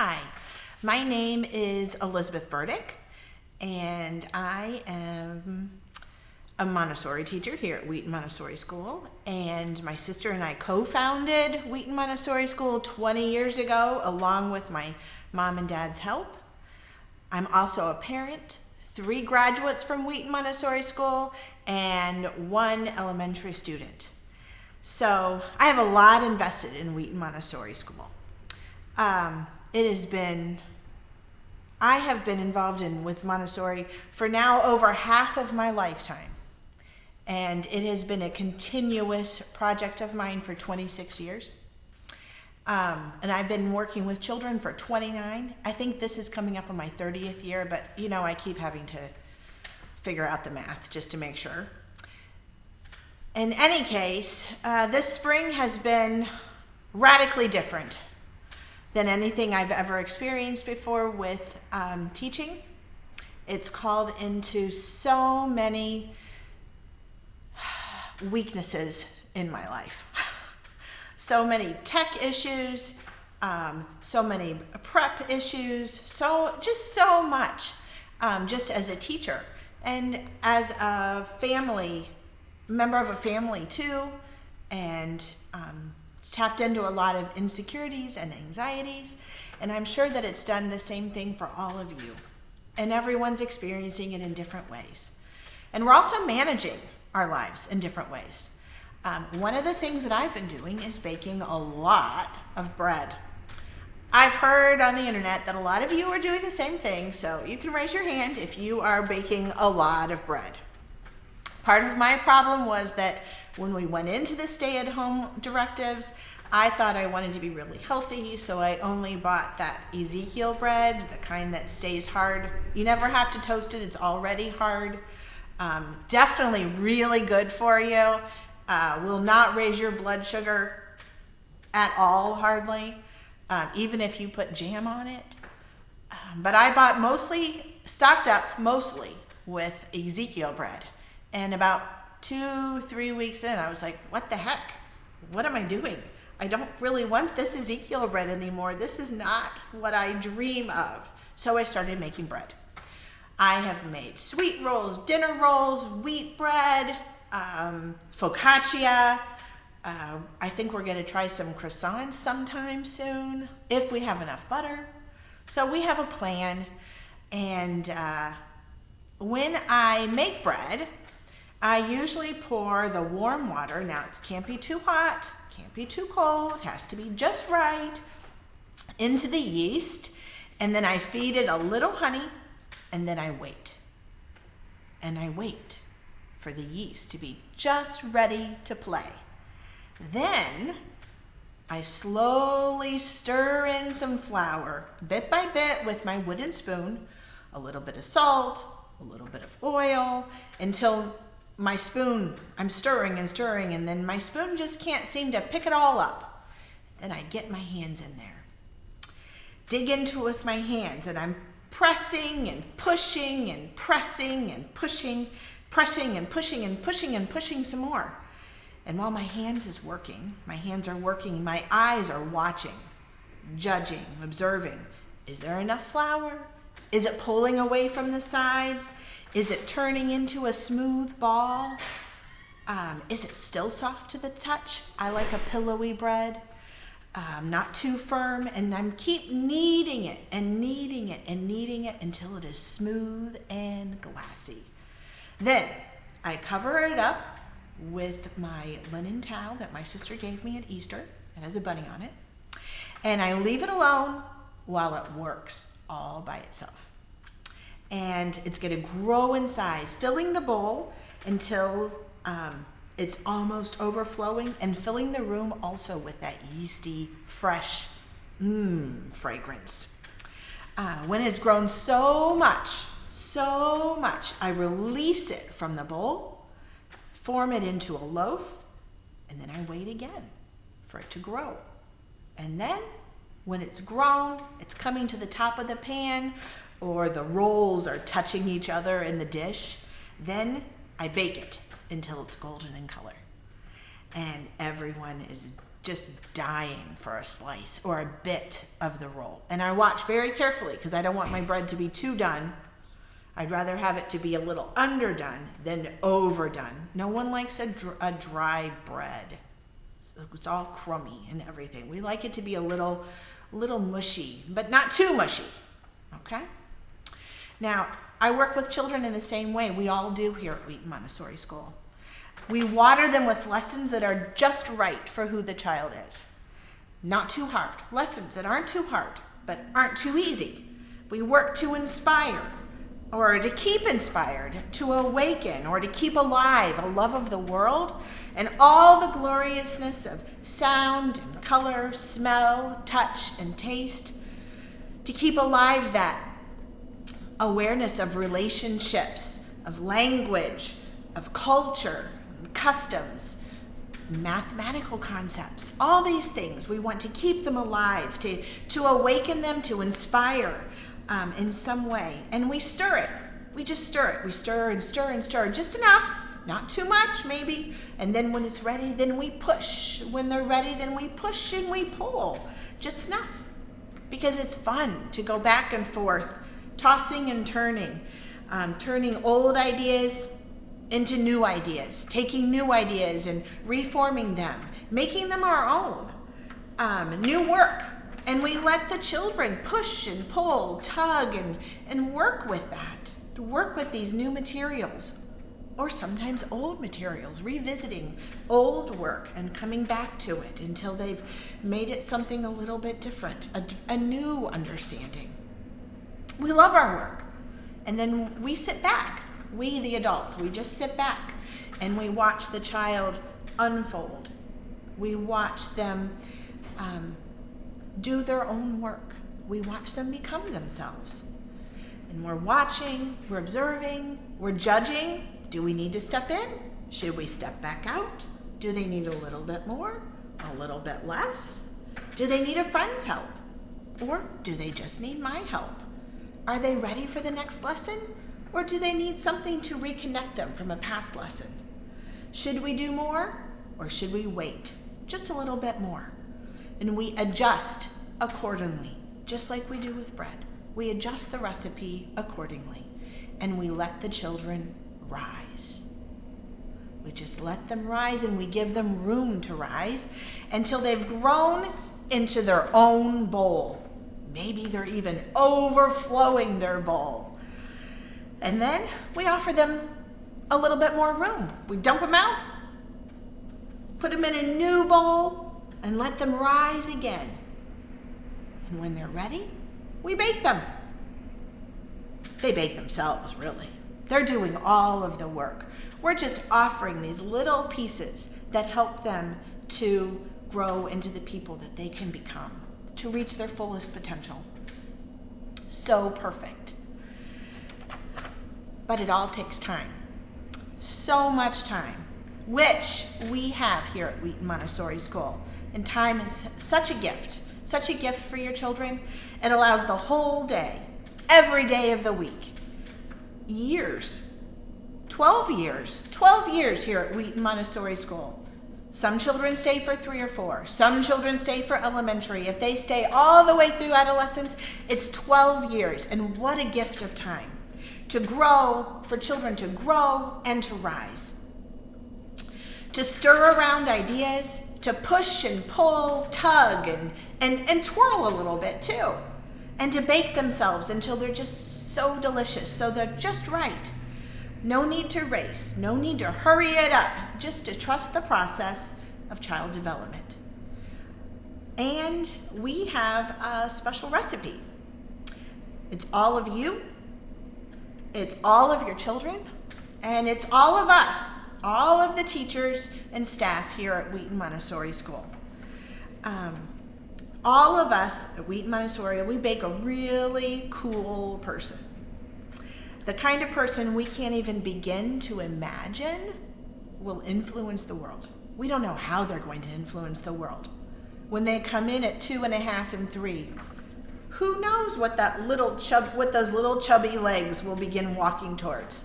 Hi, my name is Elizabeth Berdick, and I am a Montessori teacher here at Wheaton Montessori School. And my sister and I co-founded Wheaton Montessori School 20 years ago, along with my mom and dad's help. I'm also a parent, 3 graduates from Wheaton Montessori School, and 1 elementary student. So I have a lot invested in Wheaton Montessori School. I have been involved with Montessori for now over half of my lifetime. And it has been a continuous project of mine for 26 years. And I've been working with children for 29. I think this is coming up on my 30th year, but I keep having to figure out the math just to make sure. In any case, this spring has been radically different than anything I've ever experienced before with teaching. It's called into so many weaknesses in my life. So many tech issues, so many prep issues, so much, just as a teacher and as a member of a family too, and tapped into a lot of insecurities and anxieties, and I'm sure that it's done the same thing for all of you, and everyone's experiencing it in different ways. And we're also managing our lives in different ways. One of the things that I've been doing is baking a lot of bread. I've heard on the internet that a lot of you are doing the same thing, so you can raise your hand if you are baking a lot of bread. Part of my problem was that when we went into the stay-at-home directives, I thought I wanted to be really healthy, so I only bought that Ezekiel bread, the kind that stays hard. You never have to toast it, it's already hard. Definitely really good for you. Will not raise your blood sugar at all, hardly, even if you put jam on it. But I stocked up mostly with Ezekiel bread. And about 2-3 weeks in, I was like, what the heck? What am I doing? I don't really want this Ezekiel bread anymore. This is not what I dream of. So I started making bread. I have made sweet rolls, dinner rolls, wheat bread, focaccia. I think we're going to try some croissants sometime soon, if we have enough butter. So we have a plan. And when I make bread, I usually pour the warm water. Now, it can't be too hot, can't be too cold, it has to be just right, into the yeast. And then I feed it a little honey, and then I wait. And I wait for the yeast to be just ready to play. Then I slowly stir in some flour, bit by bit, with my wooden spoon, a little bit of salt, a little bit of oil, until my spoon, I'm stirring and stirring, and then my spoon just can't seem to pick it all up. Then I get my hands in there, dig into it with my hands, and I'm pressing and pushing and pressing and pushing, pressing and pushing and pushing and pushing some more. And while my hands are working, my eyes are watching, judging, observing. Is there enough flour? Is it pulling away from the sides? Is it turning into a smooth ball? Is it still soft to the touch? I like a pillowy bread, not too firm, and I'm keep kneading it and kneading it and kneading it until it is smooth and glassy. Then I cover it up with my linen towel that my sister gave me at Easter. It has a bunny on it. And I leave it alone while it works all by itself. And it's going to grow in size, filling the bowl until it's almost overflowing, and filling the room also with that yeasty, fresh fragrance. When it's grown so much, I release it from the bowl, form it into a loaf, and then I wait again for it to grow. And then when it's grown, it's coming to the top of the pan, or the rolls are touching each other in the dish, then I bake it until it's golden in color. And everyone is just dying for a slice or a bit of the roll. And I watch very carefully because I don't want my bread to be too done. I'd rather have it to be a little underdone than overdone. No one likes a dry bread. So it's all crummy and everything. We like it to be a little mushy, but not too mushy, okay? Now, I work with children in the same way. We all do here at Wheaton Montessori School. We water them with lessons that are just right for who the child is. Not too hard. Lessons that aren't too hard, but aren't too easy. We work to inspire, or to keep inspired, to awaken, or to keep alive a love of the world and all the gloriousness of sound and color, smell, touch, and taste. To keep alive that awareness of relationships, of language, of culture, customs, mathematical concepts, all these things. We want to keep them alive, to awaken them, to inspire in some way. And we stir it. We just stir it. We stir and stir and stir, just enough, not too much maybe. And then when it's ready, then we push. When they're ready, then we push and we pull, just enough. Because it's fun to go back and forth, tossing and turning, turning old ideas into new ideas, taking new ideas and reforming them, making them our own, new work. And we let the children push and pull, tug, and work with that, to work with these new materials, or sometimes old materials, revisiting old work and coming back to it until they've made it something a little bit different, a new understanding. We love our work. And then we sit back. We, the adults, we just sit back and we watch the child unfold. We watch them do their own work. We watch them become themselves. And we're watching, we're observing, we're judging. Do we need to step in? Should we step back out? Do they need a little bit more? A little bit less? Do they need a friend's help? Or do they just need my help? Are they ready for the next lesson? Or do they need something to reconnect them from a past lesson? Should we do more? Or should we wait just a little bit more? And we adjust accordingly, just like we do with bread. We adjust the recipe accordingly, and we let the children rise. We just let them rise, and we give them room to rise until they've grown into their own bowl. Maybe they're even overflowing their bowl. And then we offer them a little bit more room. We dump them out, put them in a new bowl, and let them rise again. And when they're ready, we bake them. They bake themselves, really. They're doing all of the work. We're just offering these little pieces that help them to grow into the people that they can become, to reach their fullest potential. So perfect. But it all takes time. So much time, which we have here at Wheaton Montessori School. And time is such a gift for your children. It allows the whole day, every day of the week, years, 12 years here at Wheaton Montessori School. Some children stay for 3 or 4. Some children stay for elementary. If they stay all the way through adolescence, it's 12 years. And what a gift of time to grow, for children to grow and to rise. To stir around ideas, to push and pull, tug, and twirl a little bit too. And to bake themselves until they're just so delicious, so they're just right. No need to race, no need to hurry it up, just to trust the process of child development. And we have a special recipe. It's all of you, it's all of your children, and it's all of us, all of the teachers and staff here at Wheaton Montessori School. All of us at Wheaton Montessori, we bake a really cool person. The kind of person we can't even begin to imagine will influence the world. We don't know how they're going to influence the world. When they come in at 2.5 and 3, who knows what what those little chubby legs will begin walking towards?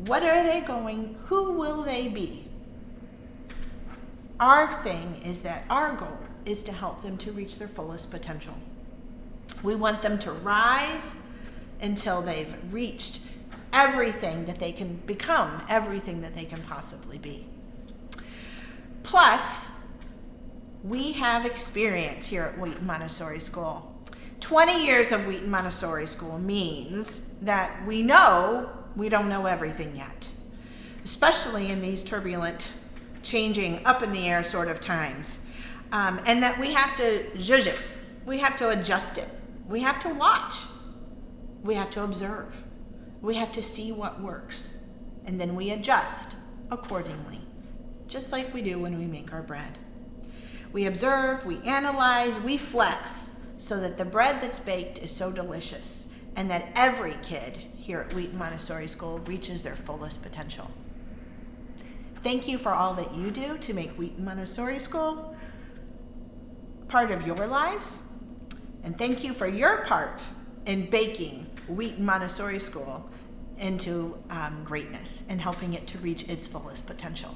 What are they going? Who will they be? Our thing is that our goal is to help them to reach their fullest potential. We want them to rise until they've reached everything that they can become, everything that they can possibly be. Plus, we have experience here at Wheaton Montessori School. 20 years of Wheaton Montessori School means that we know we don't know everything yet, especially in these turbulent, changing, up in the air sort of times. And that we have to zhuzh it. We have to adjust it. We have to watch. We have to observe. We have to see what works. And then we adjust accordingly, just like we do when we make our bread. We observe, we analyze, we flex so that the bread that's baked is so delicious and that every kid here at Wheaton Montessori School reaches their fullest potential. Thank you for all that you do to make Wheaton Montessori School part of your lives. And thank you for your part in baking Wheaton Montessori School into greatness and helping it to reach its fullest potential.